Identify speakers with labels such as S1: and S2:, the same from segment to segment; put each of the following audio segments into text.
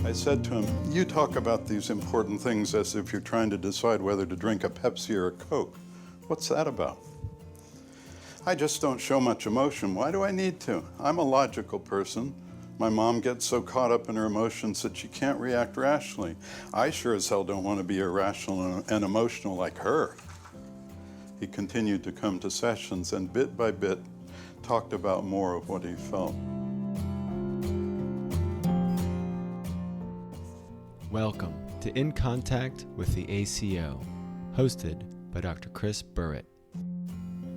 S1: I said to him, "You talk about these important things as if you're trying to decide whether to drink a Pepsi or a Coke. What's that about?" "I just don't show much emotion. Why do I need to? I'm a logical person. My mom gets so caught up in her emotions that she can't react rationally. I sure as hell don't want to be irrational and emotional like her." He continued to come to sessions and bit by bit talked about more of what he felt.
S2: Welcome to In Contact with the ACO, hosted by Dr. Chris Burrett.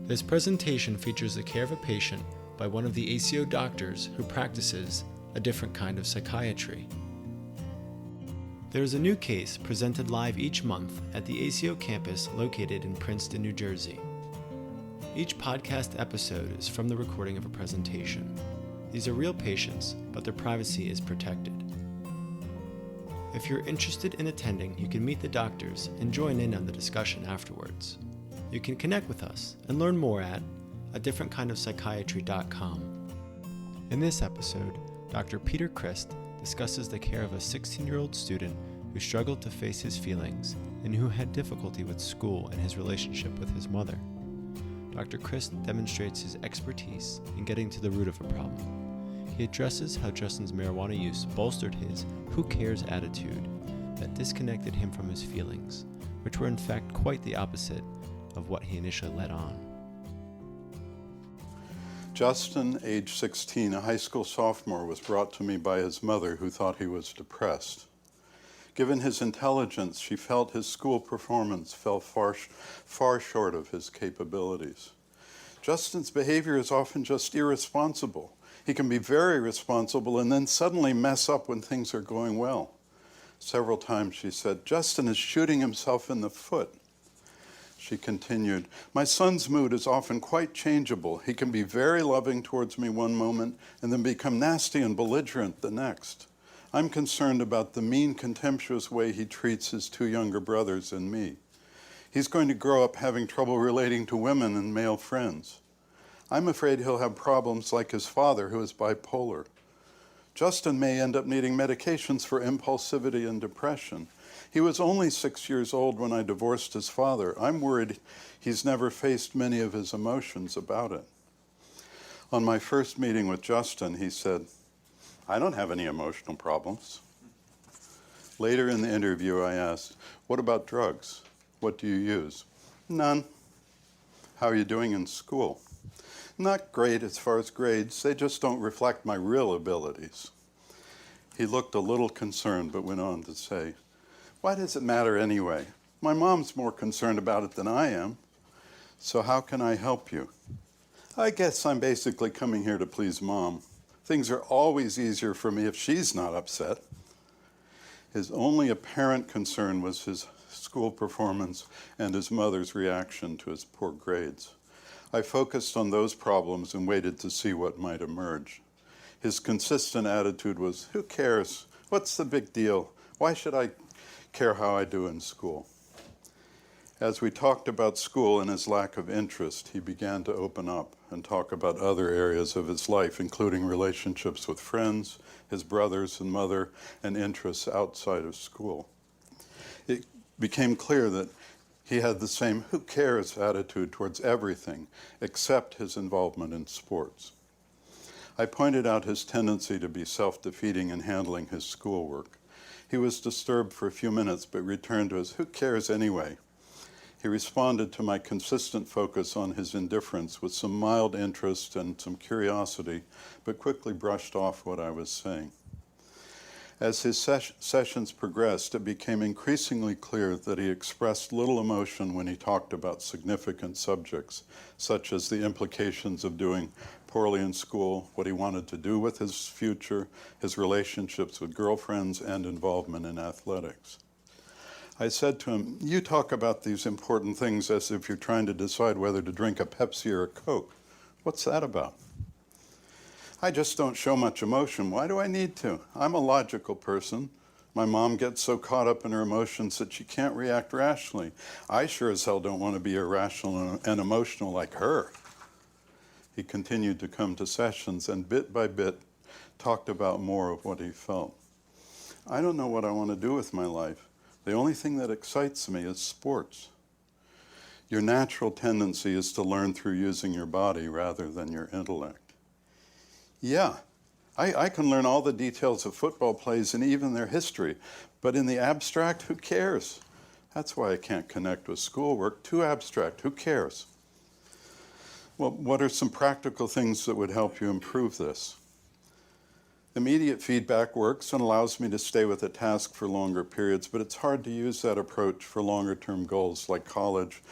S2: This presentation features the care of a patient by one of the ACO doctors who practices a different kind of psychiatry. There is a new case presented live each month at the ACO campus located in Princeton, New Jersey. Each podcast episode is from the recording of a presentation. These are real patients, but their privacy is protected. If you're interested in attending, you can meet the doctors and join in on the discussion afterwards. You can connect with us and learn more at adifferentkindofpsychiatry.com. In this episode, Dr. Peter Crist discusses the care of a 16-year-old student who struggled to face his feelings and who had difficulty with school and his relationship with his mother. Dr. Crist demonstrates his expertise in getting to the root of a problem. He addresses how Justin's marijuana use bolstered his "who cares" attitude that disconnected him from his feelings, which were in fact quite the opposite of what he initially let on.
S1: Justin, age 16, a high school sophomore, was brought to me by his mother, who thought he was depressed. Given his intelligence, she felt his school performance fell far short of his capabilities. Justin's behavior is often just irresponsible. He can be very responsible and then suddenly mess up when things are going well. Several times she said, "Justin is shooting himself in the foot." She continued, "My son's mood is often quite changeable. He can be very loving towards me one moment and then become nasty and belligerent the next. I'm concerned about the mean, contemptuous way he treats his two younger brothers and me. He's going to grow up having trouble relating to women and male friends. I'm afraid he'll have problems like his father, who is bipolar. Justin may end up needing medications for impulsivity and depression. He was only 6 years old when I divorced his father. I'm worried he's never faced many of his emotions about it." On my first meeting with Justin, he said, "I don't have any emotional problems." Later in the interview, I asked, "What about drugs? What do you use?" "None." "How are you doing in school?" "Not great as far as grades. They just don't reflect my real abilities." He looked a little concerned, but went on to say, "Why does it matter anyway? My mom's more concerned about it than I am. So how can I help you?" "I guess I'm basically coming here to please Mom. Things are always easier for me if she's not upset." His only apparent concern was his school performance and his mother's reaction to his poor grades. I focused on those problems and waited to see what might emerge. His consistent attitude was, "Who cares? What's the big deal? Why should I care how I do in school?" As we talked about school and his lack of interest, he began to open up and talk about other areas of his life, including relationships with friends, his brothers and mother, and interests outside of school. It became clear that he had the same "who cares" attitude towards everything except his involvement in sports. I pointed out his tendency to be self-defeating in handling his schoolwork. He was disturbed for a few minutes, but returned to his "who cares anyway." He responded to my consistent focus on his indifference with some mild interest and some curiosity, but quickly brushed off what I was saying. As his sessions progressed, it became increasingly clear that he expressed little emotion when he talked about significant subjects, such as the implications of doing poorly in school, what he wanted to do with his future, his relationships with girlfriends, and involvement in athletics. I said to him, "You talk about these important things as if you're trying to decide whether to drink a Pepsi or a Coke. What's that about?" "I just don't show much emotion. Why do I need to? I'm a logical person. My mom gets so caught up in her emotions that she can't react rationally. I sure as hell don't want to be irrational and emotional like her." He continued to come to sessions and bit by bit talked about more of what he felt. I don't know what I want to do with my life. The only thing that excites me is sports. Your natural tendency is to learn through using your body rather than your intellect. Yeah, I can learn all the details of football plays and even their history, but in the abstract, who cares? That's why I can't connect with schoolwork. Too abstract, who cares? Well, what are some practical things that would help you improve this? Immediate feedback works and allows me to stay with a task for longer periods, but it's hard to use that approach for longer-term goals like college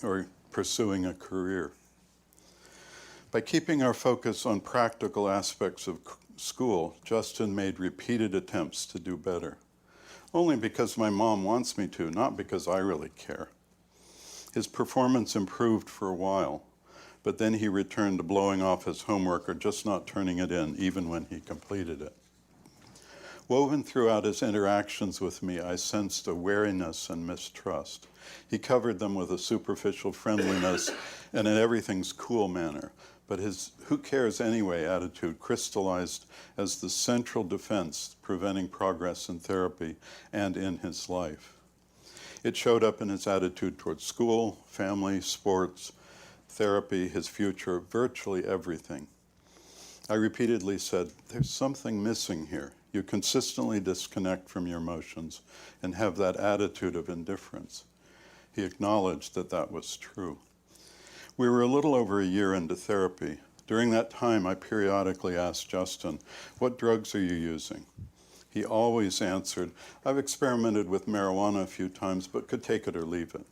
S1: or pursuing a career. By keeping our focus on practical aspects of school, Justin made repeated attempts to do better. Only because my mom wants me to, not because I really care. His performance improved for a while, but then he returned to blowing off his homework or just not turning it in, even when he completed it. Woven throughout his interactions with me, I sensed a wariness and mistrust. He covered them with a superficial friendliness and an everything's cool manner, but his who cares anyway attitude crystallized as the central defense preventing progress in therapy and in his life. It showed up in his attitude towards school, family, sports, therapy, his future, virtually everything. I repeatedly said, there's something missing here. You consistently disconnect from your emotions and have that attitude of indifference. He acknowledged that that was true. We were a little over a year into therapy. During that time, I periodically asked Justin, what drugs are you using? He always answered, I've experimented with marijuana a few times, but could take it or leave it.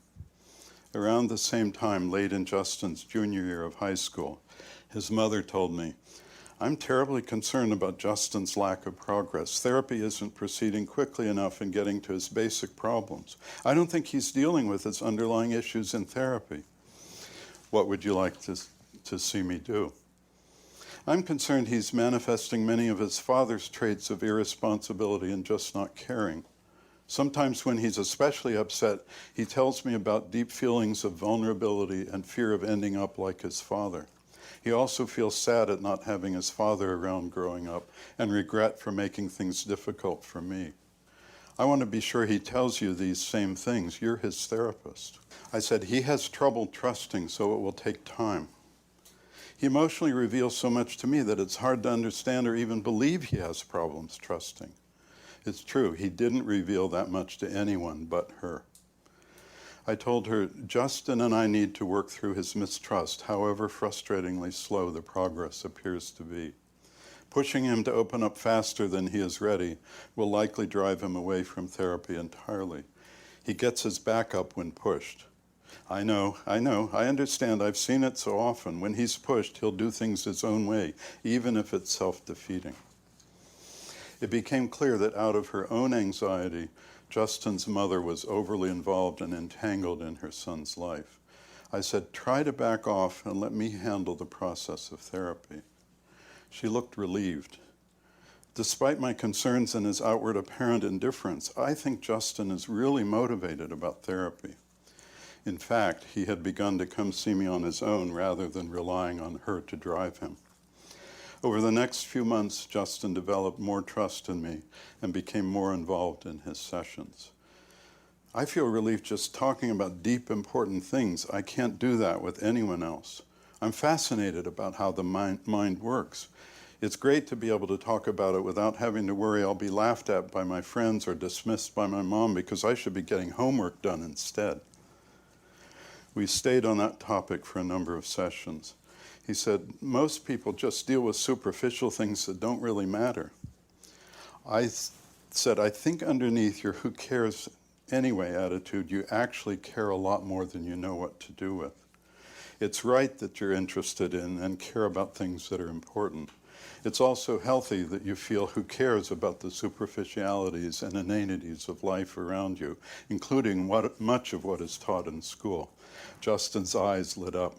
S1: Around the same time, late in Justin's junior year of high school, his mother told me, I'm terribly concerned about Justin's lack of progress. Therapy isn't proceeding quickly enough in getting to his basic problems. I don't think he's dealing with his underlying issues in therapy. What would you like to see me do? I'm concerned he's manifesting many of his father's traits of irresponsibility and just not caring. Sometimes when he's especially upset, he tells me about deep feelings of vulnerability and fear of ending up like his father. He also feels sad at not having his father around growing up and regret for making things difficult for me. I want to be sure he tells you these same things. You're his therapist. I said, he has trouble trusting, so it will take time. He emotionally reveals so much to me that it's hard to understand or even believe he has problems trusting. It's true, he didn't reveal that much to anyone but her. I told her, Justin and I need to work through his mistrust, however frustratingly slow the progress appears to be. Pushing him to open up faster than he is ready will likely drive him away from therapy entirely. He gets his back up when pushed. I know, I understand, I've seen it so often. When he's pushed, he'll do things his own way, even if it's self-defeating. It became clear that out of her own anxiety, Justin's mother was overly involved and entangled in her son's life. I said, try to back off and let me handle the process of therapy. She looked relieved. Despite my concerns and his outward apparent indifference, I think Justin is really motivated about therapy. In fact, he had begun to come see me on his own rather than relying on her to drive him. Over the next few months, Justin developed more trust in me and became more involved in his sessions. I feel relief just talking about deep, important things. I can't do that with anyone else. I'm fascinated about how the mind works. It's great to be able to talk about it without having to worry I'll be laughed at by my friends or dismissed by my mom because I should be getting homework done instead. We stayed on that topic for a number of sessions. He said, most people just deal with superficial things that don't really matter. I said, I think underneath your who cares anyway attitude, you actually care a lot more than you know what to do with. It's right that you're interested in and care about things that are important. It's also healthy that you feel who cares about the superficialities and inanities of life around you, including much of what is taught in school. Justin's eyes lit up.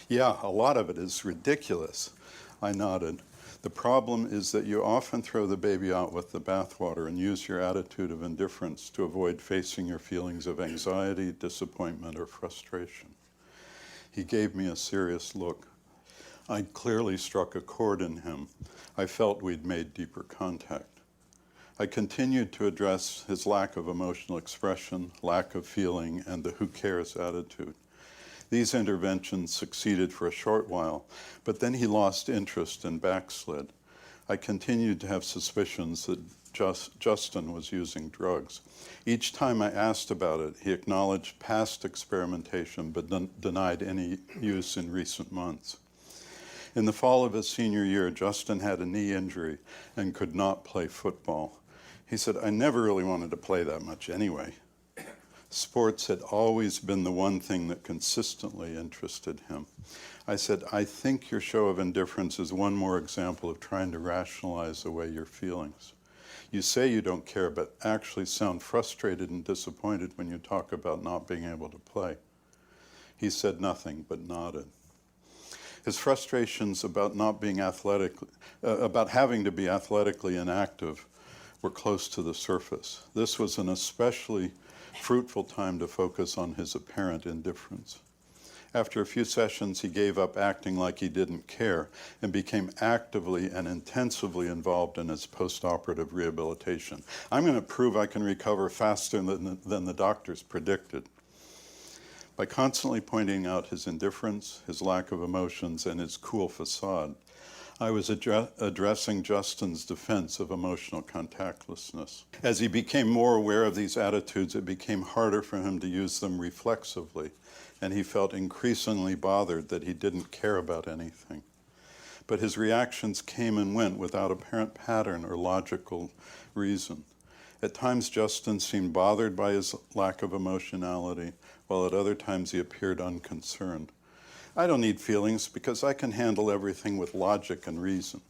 S1: Yeah, a lot of it is ridiculous. I nodded. The problem is that you often throw the baby out with the bathwater and use your attitude of indifference to avoid facing your feelings of anxiety, disappointment, or frustration. He gave me a serious look. I'd clearly struck a chord in him. I felt we'd made deeper contact. I continued to address his lack of emotional expression, lack of feeling, and the who cares attitude. These interventions succeeded for a short while, but then he lost interest and backslid. I continued to have suspicions that Justin was using drugs. Each time I asked about it, he acknowledged past experimentation but denied any use in recent months. In the fall of his senior year, Justin had a knee injury and could not play football. He said, "I never really wanted to play that much anyway." Sports had always been the one thing that consistently interested him. I said, "I think your show of indifference is one more example of trying to rationalize away your feelings. You say you don't care, but actually sound frustrated and disappointed when you talk about not being able to play." He said nothing, but nodded. His frustrations about not being about having to be athletically inactive were close to the surface. This was an especially fruitful time to focus on his apparent indifference. After a few sessions, he gave up acting like he didn't care and became actively and intensively involved in his post-operative rehabilitation. "I'm going to prove I can recover faster than the doctors predicted." By constantly pointing out his indifference, his lack of emotions, and his cool facade, I was addressing Justin's defense of emotional contactlessness. As he became more aware of these attitudes, it became harder for him to use them reflexively, and he felt increasingly bothered that he didn't care about anything. But his reactions came and went without apparent pattern or logical reason. At times, Justin seemed bothered by his lack of emotionality, while at other times he appeared unconcerned. "I don't need feelings because I can handle everything with logic and reason."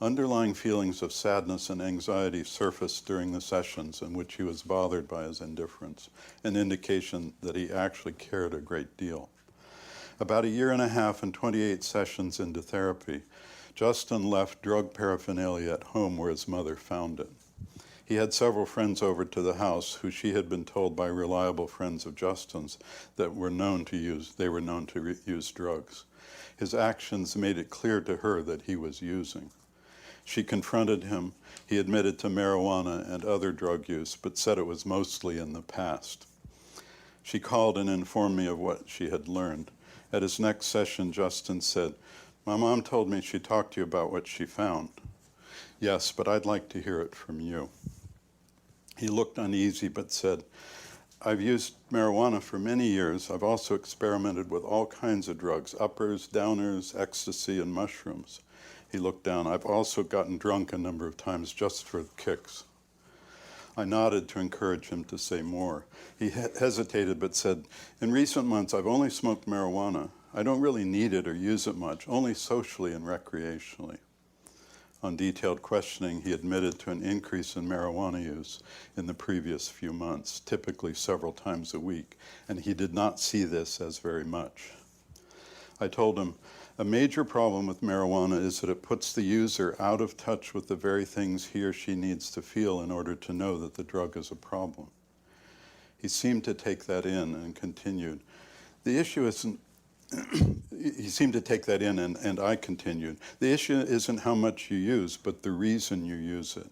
S1: Underlying feelings of sadness and anxiety surfaced during the sessions in which he was bothered by his indifference, an indication that he actually cared a great deal. About a year and a half and 28 sessions into therapy, Justin left drug paraphernalia at home where his mother found it. He had several friends over to the house who she had been told by reliable friends of Justin's that were known to use drugs. His actions made it clear to her that he was using. She confronted him. He admitted to marijuana and other drug use, but said it was mostly in the past. She called and informed me of what she had learned. At his next session, Justin said, "My mom told me she talked to you about what she found." "Yes, but I'd like to hear it from you." He looked uneasy but said, "I've used marijuana for many years. I've also experimented with all kinds of drugs, uppers, downers, ecstasy, and mushrooms." He looked down. "I've also gotten drunk a number of times just for the kicks." I nodded to encourage him to say more. He hesitated but said, "In recent months, I've only smoked marijuana. I don't really need it or use it much, only socially and recreationally." On detailed questioning, he admitted to an increase in marijuana use in the previous few months, typically several times a week, and he did not see this as very much. I told him, "A major problem with marijuana is that it puts the user out of touch with the very things he or she needs to feel in order to know that the drug is a problem." He seemed to take that in and continued, "The issue isn't He seemed to take that in, and I continued. "The issue isn't how much you use, but the reason you use it."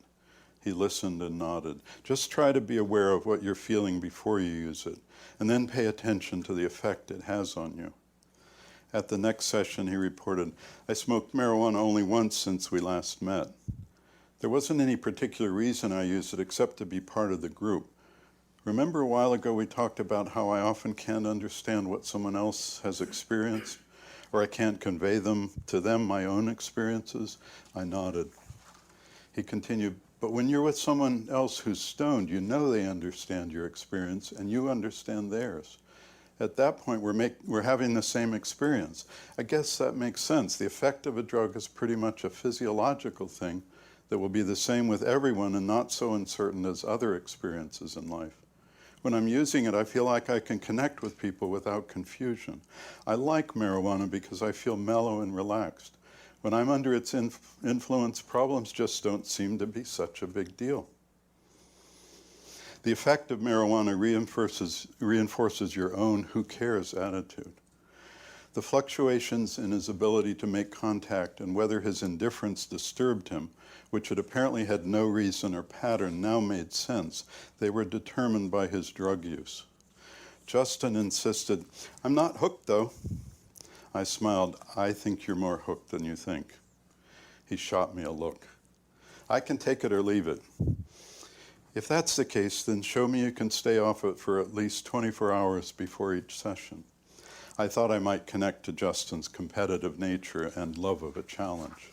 S1: He listened and nodded. "Just try to be aware of what you're feeling before you use it, and then pay attention to the effect it has on you." At the next session, he reported, "I smoked marijuana only once since we last met. There wasn't any particular reason I used it except to be part of the group. Remember a while ago we talked about how I often can't understand what someone else has experienced, or I can't convey to them my own experiences?" I nodded. He continued, "But when you're with someone else who's stoned, you know they understand your experience and you understand theirs. At that point, we're having the same experience. I guess that makes sense. The effect of a drug is pretty much a physiological thing that will be the same with everyone and not so uncertain as other experiences in life. When I'm using it, I feel like I can connect with people without confusion. I like marijuana because I feel mellow and relaxed. When I'm under its influence, problems just don't seem to be such a big deal." The effect of marijuana reinforces your own who cares attitude. The fluctuations in his ability to make contact and whether his indifference disturbed him, which had apparently had no reason or pattern, now made sense. They were determined by his drug use. Justin insisted, "I'm not hooked, though." I smiled. "I think you're more hooked than you think." He shot me a look. "I can take it or leave it." "If that's the case, then show me you can stay off it for at least 24 hours before each session." I thought I might connect to Justin's competitive nature and love of a challenge.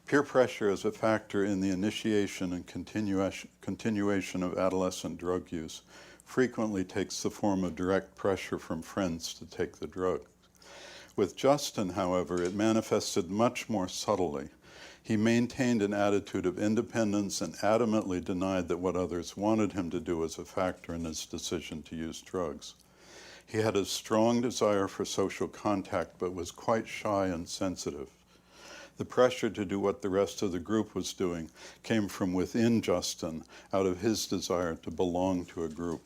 S1: Peer pressure is a factor in the initiation and continuation of adolescent drug use. Frequently takes the form of direct pressure from friends to take the drug. With Justin, however, it manifested much more subtly. He maintained an attitude of independence and adamantly denied that what others wanted him to do was a factor in his decision to use drugs. He had a strong desire for social contact, but was quite shy and sensitive. The pressure to do what the rest of the group was doing came from within Justin, out of his desire to belong to a group.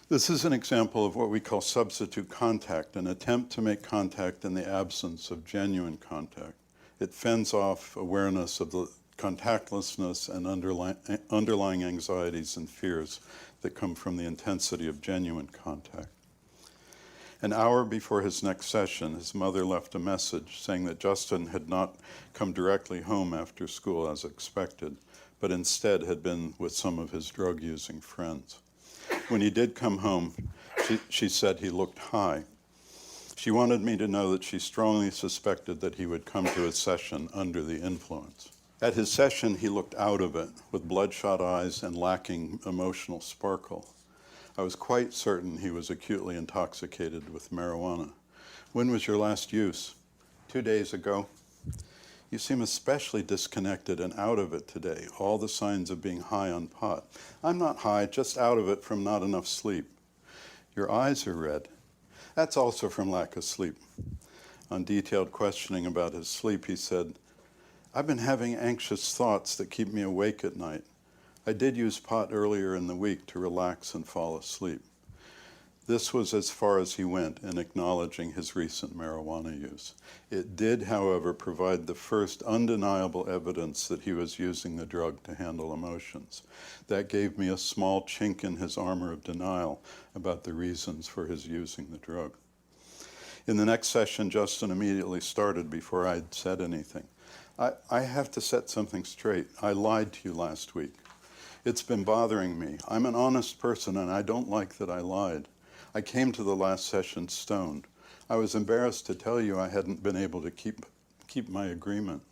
S1: This is an example of what we call substitute contact, an attempt to make contact in the absence of genuine contact. It fends off awareness of the contactlessness and underlying anxieties and fears that come from the intensity of genuine contact. An hour before his next session, his mother left a message saying that Justin had not come directly home after school as expected, but instead had been with some of his drug-using friends. When he did come home, she said he looked high. She wanted me to know that she strongly suspected that he would come to his session under the influence. At his session, he looked out of it, with bloodshot eyes and lacking emotional sparkle. I was quite certain he was acutely intoxicated with marijuana. "When was your last use?" 2 days ago. "You seem especially disconnected and out of it today, all the signs of being high on pot." "I'm not high, just out of it from not enough sleep." "Your eyes are red." "That's also from lack of sleep." On detailed questioning about his sleep, he said, "I've been having anxious thoughts that keep me awake at night. I did use pot earlier in the week to relax and fall asleep." This was as far as he went in acknowledging his recent marijuana use. It did, however, provide the first undeniable evidence that he was using the drug to handle emotions. That gave me a small chink in his armor of denial about the reasons for his using the drug. In the next session, Justin immediately started before I'd said anything. I have to set something straight. I lied to you last week. It's been bothering me. I'm an honest person, and I don't like that I lied. I came to the last session stoned. I was embarrassed to tell you I hadn't been able to keep my agreement."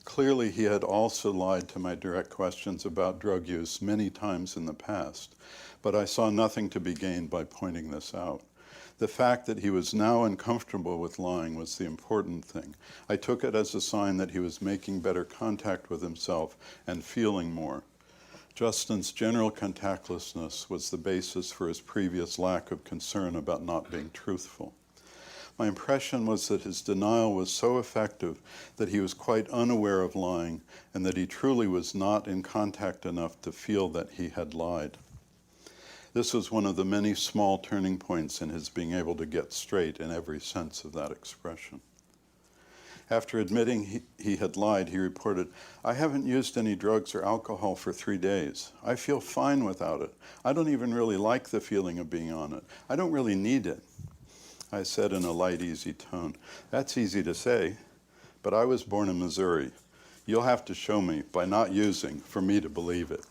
S1: Clearly, he had also lied to my direct questions about drug use many times in the past, but I saw nothing to be gained by pointing this out. The fact that he was now uncomfortable with lying was the important thing. I took it as a sign that he was making better contact with himself and feeling more. Justin's general contactlessness was the basis for his previous lack of concern about not being truthful. My impression was that his denial was so effective that he was quite unaware of lying and that he truly was not in contact enough to feel that he had lied. This was one of the many small turning points in his being able to get straight in every sense of that expression. After admitting he had lied, he reported, "I haven't used any drugs or alcohol for 3 days. I feel fine without it. I don't even really like the feeling of being on it. I don't really need it." I said in a light, easy tone, "That's easy to say, but I was born in Missouri. You'll have to show me, by not using, for me to believe it.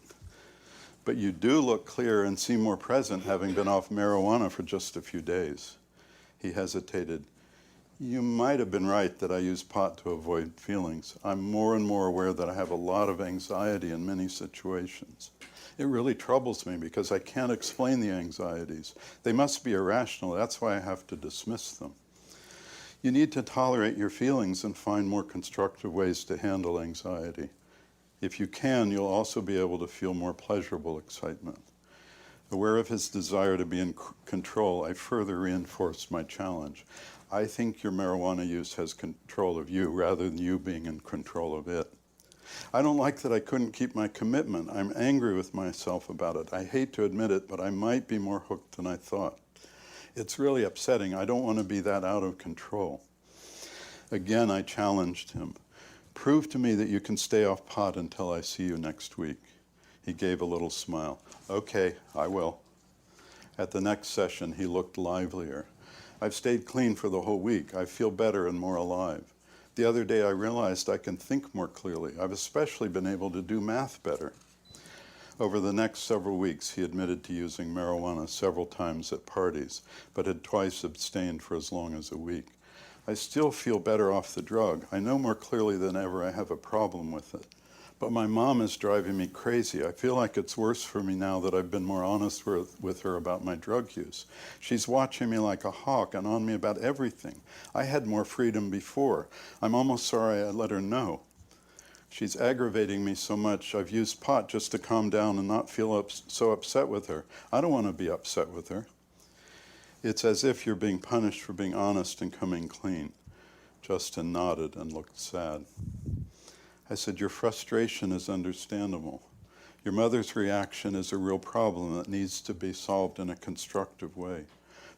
S1: But you do look clearer and seem more present, having been off marijuana for just a few days." He hesitated. "You might have been right that I use pot to avoid feelings. I'm more and more aware that I have a lot of anxiety in many situations. It really troubles me because I can't explain the anxieties. They must be irrational. That's why I have to dismiss them. You need to tolerate your feelings and find more constructive ways to handle anxiety. If you can, you'll also be able to feel more pleasurable excitement." Aware of his desire to be in control, I further reinforced my challenge. "I think your marijuana use has control of you rather than you being in control of it. I don't like that I couldn't keep my commitment. I'm angry with myself about it. I hate to admit it, but I might be more hooked than I thought. It's really upsetting. I don't want to be that out of control. Again, I challenged him. Prove to me that you can stay off pot until I see you next week. He gave a little smile. Okay, I will. At the next session, he looked livelier. I've stayed clean for the whole week. I feel better and more alive. The other day I realized I can think more clearly. I've especially been able to do math better. Over the next several weeks, he admitted to using marijuana several times at parties, but had twice abstained for as long as a week. I still feel better off the drug. I know more clearly than ever I have a problem with it. But my mom is driving me crazy. I feel like it's worse for me now that I've been more honest with her about my drug use. She's watching me like a hawk and on me about everything. I had more freedom before. I'm almost sorry I let her know. She's aggravating me so much. I've used pot just to calm down and not feel so upset with her. I don't want to be upset with her. It's as if you're being punished for being honest and coming clean. Justin nodded and looked sad. I said, your frustration is understandable. Your mother's reaction is a real problem that needs to be solved in a constructive way.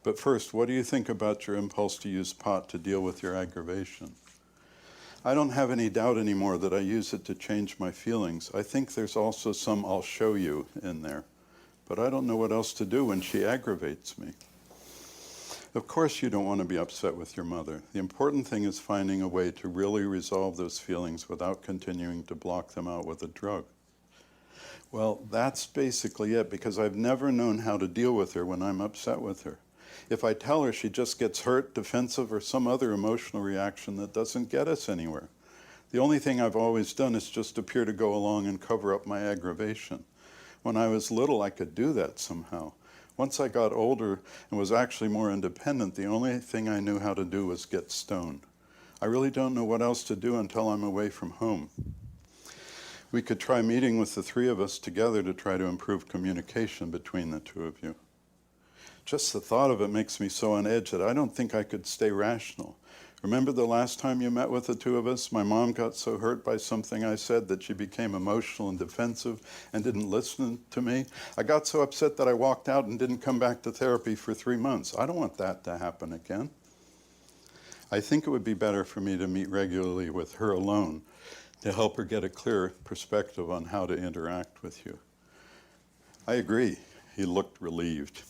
S1: But first, what do you think about your impulse to use pot to deal with your aggravation? I don't have any doubt anymore that I use it to change my feelings. I think there's also some "I'll show you" in there. But I don't know what else to do when she aggravates me. Of course you don't want to be upset with your mother. The important thing is finding a way to really resolve those feelings without continuing to block them out with a drug. Well, that's basically it, because I've never known how to deal with her when I'm upset with her. If I tell her, she just gets hurt, defensive, or some other emotional reaction that doesn't get us anywhere. The only thing I've always done is just appear to go along and cover up my aggravation. When I was little, I could do that somehow. Once I got older and was actually more independent, the only thing I knew how to do was get stoned. I really don't know what else to do until I'm away from home. We could try meeting with the three of us together to try to improve communication between the two of you. Just the thought of it makes me so on edge that I don't think I could stay rational. Remember the last time you met with the two of us? My mom got so hurt by something I said that she became emotional and defensive and didn't listen to me. I got so upset that I walked out and didn't come back to therapy for 3 months. I don't want that to happen again. I think it would be better for me to meet regularly with her alone to help her get a clear perspective on how to interact with you. I agree. He looked relieved.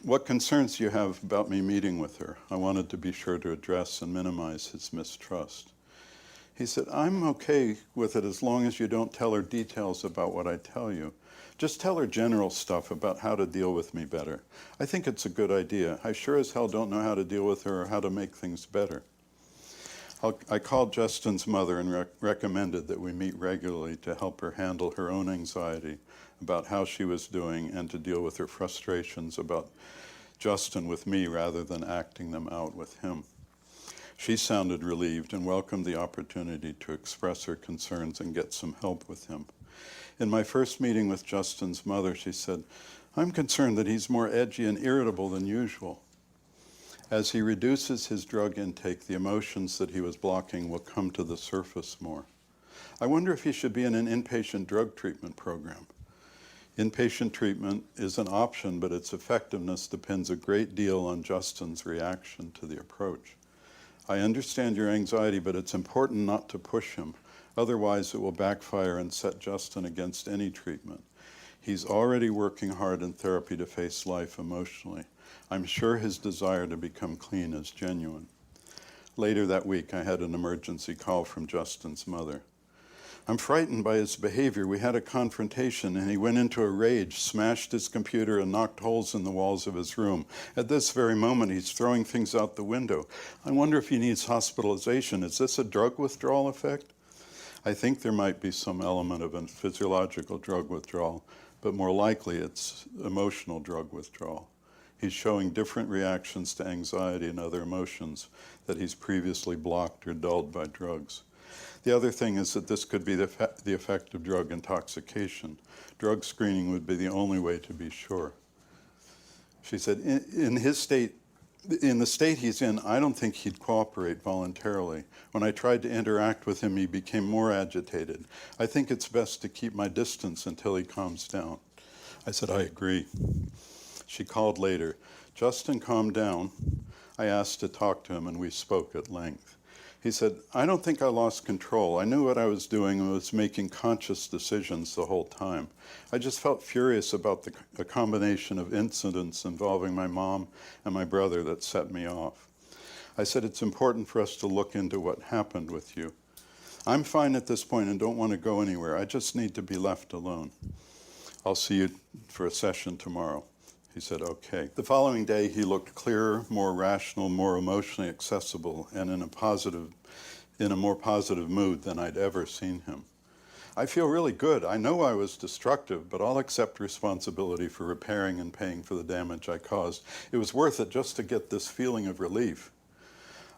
S1: What concerns do you have about me meeting with her? I wanted to be sure to address and minimize his mistrust. He said, I'm okay with it as long as you don't tell her details about what I tell you. Just tell her general stuff about how to deal with me better. I think it's a good idea. I sure as hell don't know how to deal with her or how to make things better. I called Justin's mother and recommended that we meet regularly to help her handle her own anxiety about how she was doing and to deal with her frustrations about Justin with me rather than acting them out with him. She sounded relieved and welcomed the opportunity to express her concerns and get some help with him. In my first meeting with Justin's mother, she said, I'm concerned that he's more edgy and irritable than usual. As he reduces his drug intake, the emotions that he was blocking will come to the surface more. I wonder if he should be in an inpatient drug treatment program. Inpatient treatment is an option, but its effectiveness depends a great deal on Justin's reaction to the approach. I understand your anxiety, but it's important not to push him. Otherwise, it will backfire and set Justin against any treatment. He's already working hard in therapy to face life emotionally. I'm sure his desire to become clean is genuine. Later that week, I had an emergency call from Justin's mother. I'm frightened by his behavior. We had a confrontation, and he went into a rage, smashed his computer, and knocked holes in the walls of his room. At this very moment, he's throwing things out the window. I wonder if he needs hospitalization. Is this a drug withdrawal effect? I think there might be some element of a physiological drug withdrawal, but more likely it's emotional drug withdrawal. He's showing different reactions to anxiety and other emotions that he's previously blocked or dulled by drugs. The other thing is that this could be the effect of drug intoxication. Drug screening would be the only way to be sure. She said, in the state he's in, I don't think he'd cooperate voluntarily. When I tried to interact with him, he became more agitated. I think it's best to keep my distance until he calms down. I said, I agree. She called later. Justin calmed down. I asked to talk to him, and we spoke at length. He said, "I don't think I lost control. I knew what I was doing and was making conscious decisions the whole time. I just felt furious about a combination of incidents involving my mom and my brother that set me off." I said, "It's important for us to look into what happened with you. I'm fine at this point and don't want to go anywhere. I just need to be left alone. I'll see you for a session tomorrow." He said, "Okay." The following day, he looked clearer, more rational, more emotionally accessible, and in a more positive mood than I'd ever seen him. "I feel really good. I know I was destructive, but I'll accept responsibility for repairing and paying for the damage I caused. It was worth it just to get this feeling of relief."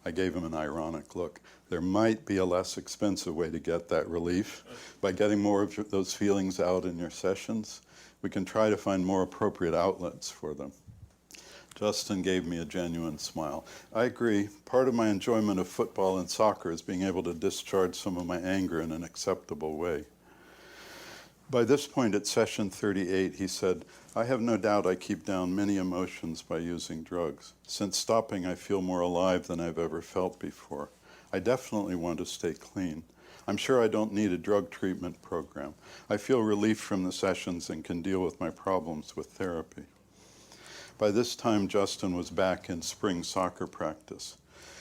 S1: I gave him an ironic look. There might be a less expensive way to get that relief by getting more of those feelings out in your sessions. We can try to find more appropriate outlets for them. Justin gave me a genuine smile. "I agree. Part of my enjoyment of football and soccer is being able to discharge some of my anger in an acceptable way." By this point at session 38, he said, "I have no doubt I keep down many emotions by using drugs. Since stopping, I feel more alive than I've ever felt before. I definitely want to stay clean. I'm sure I don't need a drug treatment program. I feel relief from the sessions and can deal with my problems with therapy." By this time, Justin was back in spring soccer practice.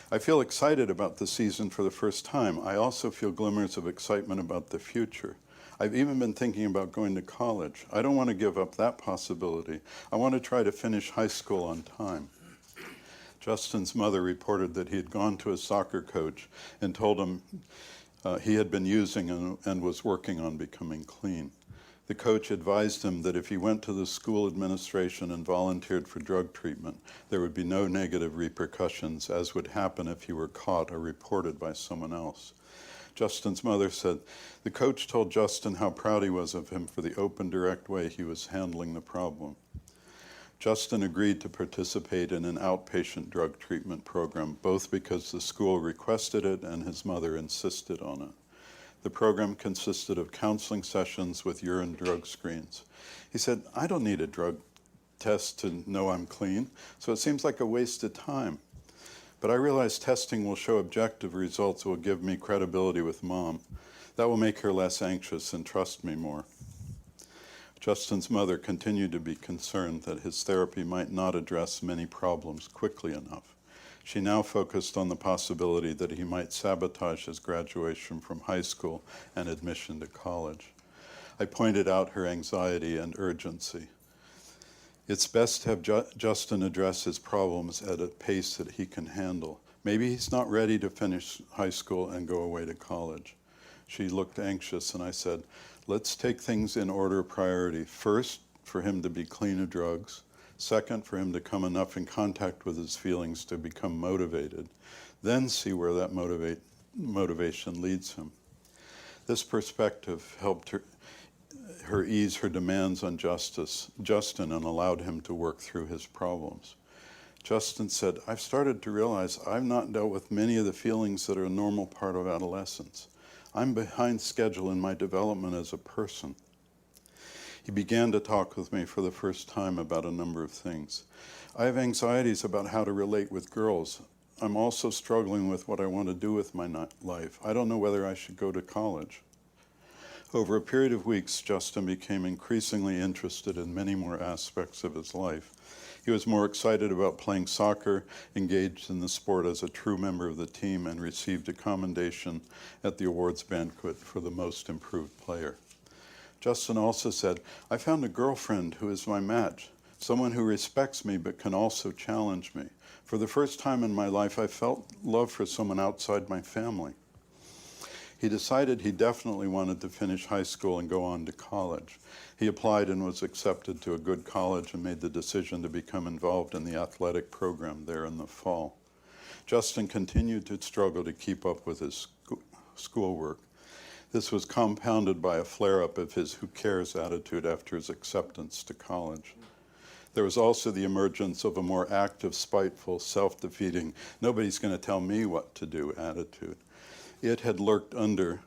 S1: "I feel excited about the season for the first time. I also feel glimmers of excitement about the future. I've even been thinking about going to college. I don't want to give up that possibility. I want to try to finish high school on time." Justin's mother reported that he had gone to his soccer coach and told him he had been using and was working on becoming clean. The coach advised him that if he went to the school administration and volunteered for drug treatment, there would be no negative repercussions, as would happen if he were caught or reported by someone else. Justin's mother said, "The coach told Justin how proud he was of him for the open, direct way he was handling the problem." Justin agreed to participate in an outpatient drug treatment program, both because the school requested it and his mother insisted on it. The program consisted of counseling sessions with urine drug screens. He said, "I don't need a drug test to know I'm clean, so it seems like a waste of time. But I realize testing will show objective results that will give me credibility with Mom. That will make her less anxious and trust me more." Justin's mother continued to be concerned that his therapy might not address many problems quickly enough. She now focused on the possibility that he might sabotage his graduation from high school and admission to college. I pointed out her anxiety and urgency. It's best to have Justin address his problems at a pace that he can handle. Maybe he's not ready to finish high school and go away to college. She looked anxious, and I said, "Let's take things in order of priority. First, for him to be clean of drugs. Second, for him to come enough in contact with his feelings to become motivated. Then see where that motivation leads him." This perspective helped her ease her demands on Justin and allowed him to work through his problems. Justin said, "I've started to realize I've not dealt with many of the feelings that are a normal part of adolescence. I'm behind schedule in my development as a person." He began to talk with me for the first time about a number of things. "I have anxieties about how to relate with girls. I'm also struggling with what I want to do with my life. I don't know whether I should go to college." Over a period of weeks, Justin became increasingly interested in many more aspects of his life. He was more excited about playing soccer, engaged in the sport as a true member of the team, and received a commendation at the awards banquet for the most improved player. Justin also said, "I found a girlfriend who is my match, someone who respects me but can also challenge me. For the first time in my life, I felt love for someone outside my family." He decided he definitely wanted to finish high school and go on to college. He applied and was accepted to a good college and made the decision to become involved in the athletic program there in the fall. Justin continued to struggle to keep up with his schoolwork. This was compounded by a flare-up of his "who cares" attitude after his acceptance to college. There was also the emergence of a more active, spiteful, self-defeating, "nobody's going to tell me what to do" attitude. It had lurked under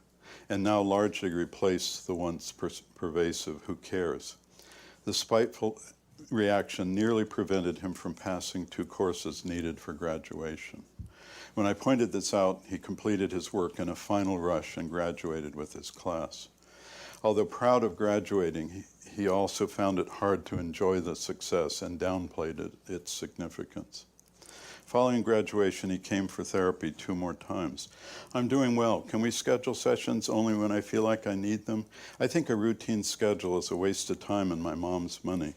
S1: and now largely replaced the once pervasive "who cares." The spiteful reaction nearly prevented him from passing 2 courses needed for graduation. When I pointed this out, he completed his work in a final rush and graduated with his class. Although proud of graduating, he also found it hard to enjoy the success and downplayed its significance. Following graduation, he came for therapy 2 more times. "I'm doing well. Can we schedule sessions only when I feel like I need them? I think a routine schedule is a waste of time and my mom's money.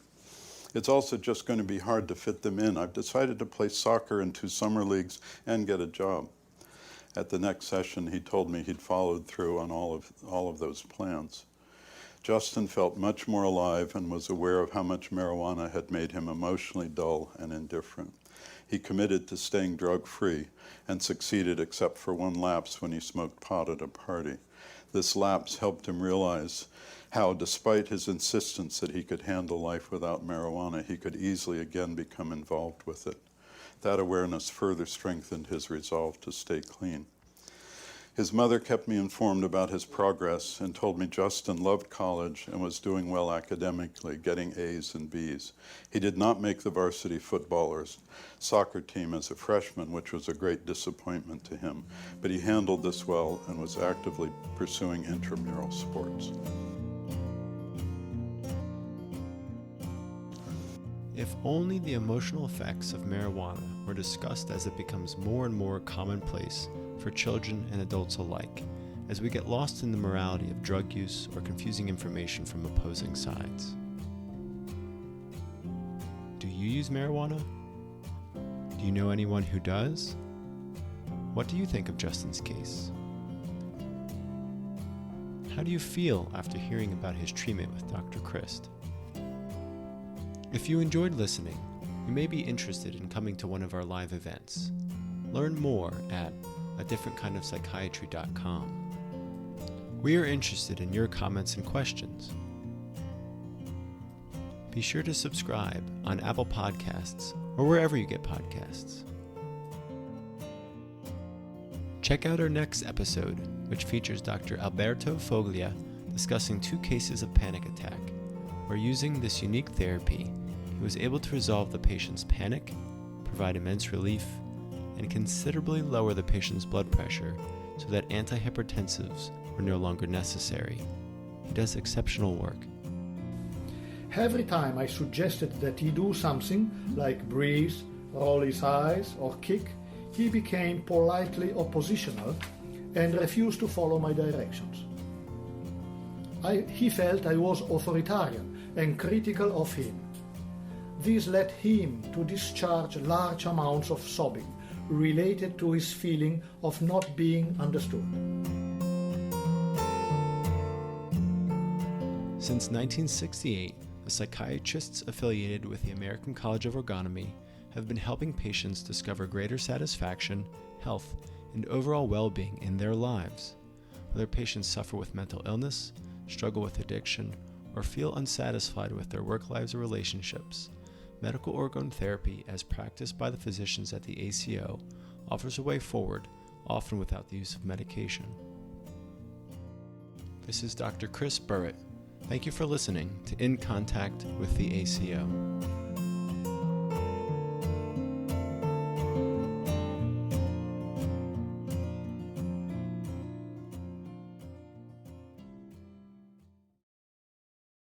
S1: It's also just going to be hard to fit them in. I've decided to play soccer in 2 summer leagues and get a job." At the next session, he told me he'd followed through on all of those plans. Justin felt much more alive and was aware of how much marijuana had made him emotionally dull and indifferent. He committed to staying drug-free and succeeded except for 1 lapse when he smoked pot at a party. This lapse helped him realize how, despite his insistence that he could handle life without marijuana, he could easily again become involved with it. That awareness further strengthened his resolve to stay clean. His mother kept me informed about his progress and told me Justin loved college and was doing well academically, getting A's and B's. He did not make the varsity football or soccer team as a freshman, which was a great disappointment to him, but he handled this well and was actively pursuing intramural sports.
S2: If only the emotional effects of marijuana were discussed as it becomes more and more commonplace for children and adults alike, as we get lost in the morality of drug use or confusing information from opposing sides. Do you use marijuana? Do you know anyone who does? What do you think of Justin's case? How do you feel after hearing about his treatment with Dr. Crist? If you enjoyed listening, you may be interested in coming to one of our live events. Learn more at adifferentkindofpsychiatry.com. We are interested in your comments and questions. Be sure to subscribe on Apple Podcasts or wherever you get podcasts. Check out our next episode, which features Dr. Alberto Foglia discussing 2 cases of panic attack, where using this unique therapy, he was able to resolve the patient's panic, provide immense relief, and considerably lower the patient's blood pressure so that antihypertensives were no longer necessary. He does exceptional work.
S3: Every time I suggested that he do something like breathe, roll his eyes, or kick, he became politely oppositional and refused to follow my directions. He felt I was authoritarian and critical of him. This led him to discharge large amounts of sobbing related to his feeling of not being understood.
S2: Since 1968, the psychiatrists affiliated with the American College of Ergonomy have been helping patients discover greater satisfaction, health, and overall well-being in their lives. Whether patients suffer with mental illness, struggle with addiction, or feel unsatisfied with their work lives or relationships, medical orgone therapy, as practiced by the physicians at the ACO, offers a way forward, often without the use of medication. This is Dr. Chris Burrett. Thank you for listening to In Contact with the ACO.